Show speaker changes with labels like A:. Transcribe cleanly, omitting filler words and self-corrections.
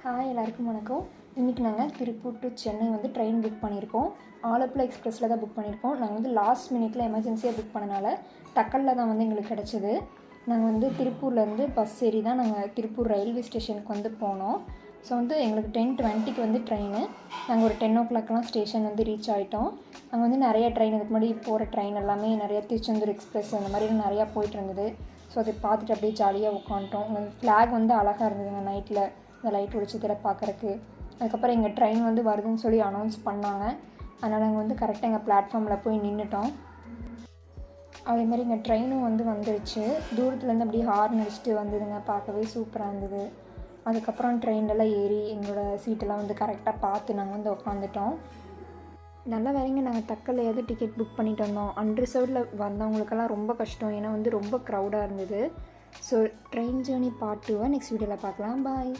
A: Hi எல்லாருக்கும் வணக்கம். இன்றைக்கி நாங்கள் திருப்பூர் டு சென்னை வந்து ட்ரெயின் புக் பண்ணியிருக்கோம். ஆலப்புழா எக்ஸ்பிரஸில் தான் புக் பண்ணியிருக்கோம். நாங்கள் வந்து லாஸ்ட் மினிட்ல எமர்ஜென்சியாக புக் பண்ணனால தக்கலில் தான் வந்து எங்களுக்கு கிடச்சிது. நாங்கள் வந்து திருப்பூர்லேருந்து பஸ் ஏறி தான் நாங்கள் திருப்பூர் ரயில்வே ஸ்டேஷனுக்கு வந்து போனோம். ஸோ வந்து எங்களுக்கு 10:20க்கு வந்து ட்ரெயின். நாங்கள் ஒரு 10 o'clockலாம் ஸ்டேஷன் வந்து ரீச் ஆகிட்டோம். அங்கே வந்து நிறைய ட்ரெயின் இதுக்கு முன்னாடி போகிற ட்ரெயின் எல்லாமே நிறையா திருச்செந்தூர் எக்ஸ்பிரஸ் அந்த மாதிரி நிறையா போயிட்டு இருந்தது. ஸோ அதை பார்த்துட்டு அப்படியே ஜாலியாக உட்காந்துட்டோம். உங்கள் ஃப்ளாக் வந்து அழகாக இருந்ததுங்க நைட்டில் இந்த லைட் வெளிச்சத்தில் பார்க்குறக்கு. அதுக்கப்புறம் எங்கள் ட்ரெயின் வந்து வருதுன்னு சொல்லி அனௌன்ஸ் பண்ணாங்க. அதனால் நாங்கள் வந்து கரெக்டாக எங்கள் பிளாட்ஃபார்மில் போய் நின்றுட்டோம். அதே மாதிரி எங்கள் ட்ரெயினும் வந்து வந்துருச்சு. தூரத்துலேருந்து அப்படியே ஹார்ன் அடிச்சுட்டு வந்ததுங்க. பார்க்கவே சூப்பராக இருந்தது. அதுக்கப்புறம் ட்ரெயின்லலாம் ஏறி எங்களோட சீட்டெல்லாம் வந்து கரெக்டாக பார்த்து நாங்கள் வந்து உட்காந்துட்டோம். நல்ல வேலைங்க நாங்கள் தக்கலையாவது டிக்கெட் புக் பண்ணிட்டு வந்தோம். அன்ரிசர்வ்டில் வந்தவங்களுக்கெல்லாம் ரொம்ப கஷ்டம். ஏன்னா வந்து ரொம்ப க்ரௌடாக இருந்தது. So train journey part 2 next வீடியோவில் பார்க்கலாம். பாய்.